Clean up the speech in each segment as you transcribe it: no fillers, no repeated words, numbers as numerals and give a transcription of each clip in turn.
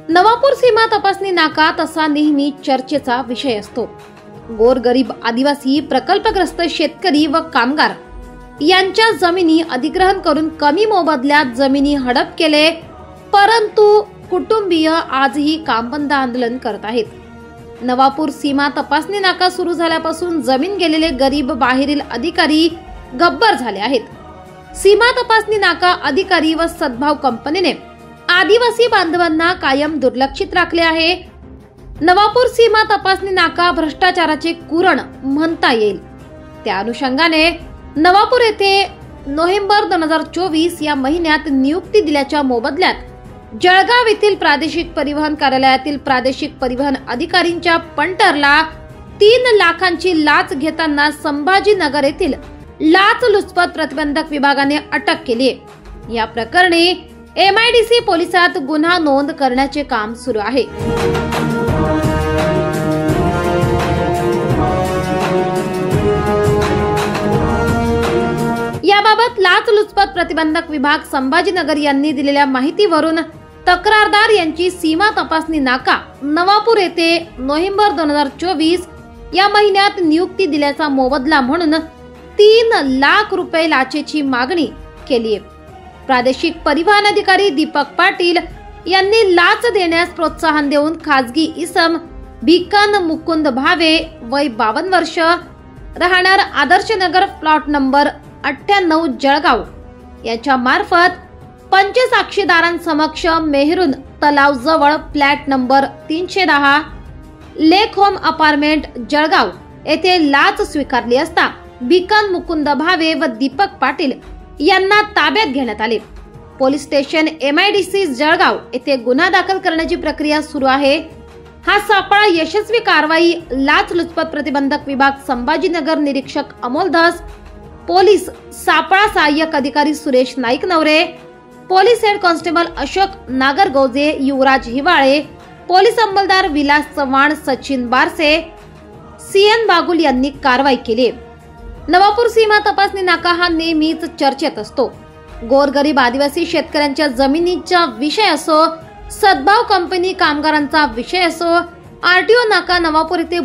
नवापूर सीमा तपासणी नाका तसा नेहमी चर्चेचा विषय असतो। गोरगरीब आदिवासी, प्रकल्पग्रस्त शेतकरी व कामगार यांच्या जमिनी अधिग्रहण करून कमी मोबदल्यात जमिनी हडप केले, परंतु कुटुंबीय आजही कामबंद आंदोलन करत आहेत। नवापूर सीमा तपासणी नाका सुरू झाल्यापासून जमीन गेलेले गरीब बाहेरील अधिकारी गब्बर झाले आहेत। सीमा तपासणी नाका अधिकारी व सद्भाव कंपनीने आदिवासी बांधवांना कायम दुर्लक्षित राखले आहे। नवापूर सीमा तपासणी नाका भ्रष्टाचाराचे कुरण म्हणता येईल। त्या अनुषंगाने नवापूर येथे नोव्हेंबर 2024 या महिन्यात नियुक्ती दिल्याच्या मोबदल्यात जळगाव येथील प्रादेशिक परिवहन कार्यालयातील प्रादेशिक परिवहन अधिकारींच्या पंटरला 3 लाखांची लाच घेताना संभाजीनगर येथील लाचलुचपत प्रतिबंधक विभागाने अटक केली आहे। या प्रकरणी MIDC पोलिसात गुन्हा नोंद करण्याचे काम सुरू आहे। याबाबत लाचलुचपत प्रतिबंधक विभाग संभाजीनगर यांनी दिलेल्या माहितीवरून तक्रारदार यांची सीमा तपासणी नाका नवापूर येथे नोव्हेंबर 2024 या महिन्यात नियुक्ती दिल्याचा मोबदला म्हणून 3 लाख रुपये लाचेची मागणी केली आहे। प्रादेशिक परिवहन अधिकारी दीपक पाटील यांनी लाच देण्यास प्रोत्साहन देऊन खाजगी इसम भिकान मुकुंद भावे वय 52 वर्ष राहणार आदर्शनगर प्लॉट नंबर 98 जळगाव यांच्या मार्फत पंचसाक्षीदारांसमक्ष मेहरून तलाव जवळ फ्लॅट नंबर 310 लेक होम अपार्टमेंट जळगाव येथे लाच स्वीकारली असता भिकान मुकुंद भावे व दीपक पाटील यांना ताब्यात घेण्यात आले। पोलीस स्टेशन MIDC जळगाव येथे गुन्हा दाखल करण्याची प्रक्रिया सुरू आहे। हा सापळा यशस्वी कारवाई लाचलुचपत प्रतिबंधक विभाग संभाजीनगर निरीक्षक अमोल धस, पोलीस सापळा सहाय्यक अधिकारी Suresh Naik Navare, police head constable Ashok Nagargoje, Yuvraj Hiwale, police अंमलदार विलास चव्हाण, सचिन बारसे, CN बागुल यांनी कारवाई केली। नवापूर सीमा तपासणी नाका हा नेहमीच चर्चेत असतो। गोरगरीब आदिवासी शेतकऱ्यांच्या जमिनीचा विषय असो, सद्भाव कंपनी कामगारांचा विषय असो, RTO नाका नवापूर येथे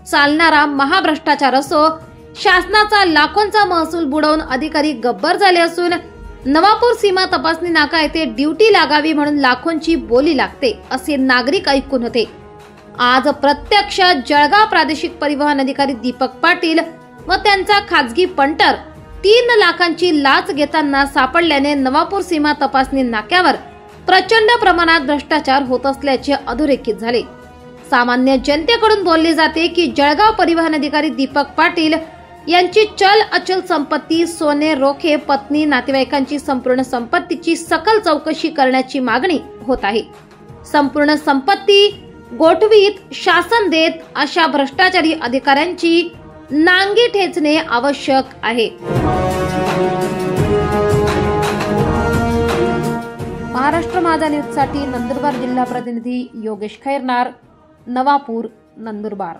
चालणारा महाभ्रष्टाचार असो, शासनाचा लाखोंचा महसूल बुडवून अधिकारी गब्बर झाले असून नवापूर सीमा तपासणी नाका येथे ड्युटी लागावी म्हणून लाखोंची बोली लागते असे नागरिक ऐकून होते। आज प्रत्यक्ष जळगाव प्रादेशिक परिवहन अधिकारी दीपक पाटील व त्यांचा खाजगी पंटर 3 लाखांची लाच घेताना सापडल्याने नवापूर सीमा तपासणी नाक्यावर प्रचंड प्रमाणात भ्रष्टाचार होत असल्याचे अधोरेखित झाले। सामान्य जनतेकडून बोलले जाते की जळगाव परिवहन अधिकारी दीपक पाटील यांची चल अचल संपत्ती, सोने, रोखे, पत्नी, नातेवाईकांची संपूर्ण संपत्तीची सकल चौकशी करण्याची मागणी होत आहे। संपूर्ण संपत्ती गोठवीत शासन देत अशा भ्रष्टाचारी अधिकाऱ्यांची नांगी ठेचणे आवश्यक आहे। महाराष्ट्र माझा न्यूज साठी नंदुरबार जिल्हा प्रतिनिधी योगेश खैरनार, नवापूर, नंदुरबार।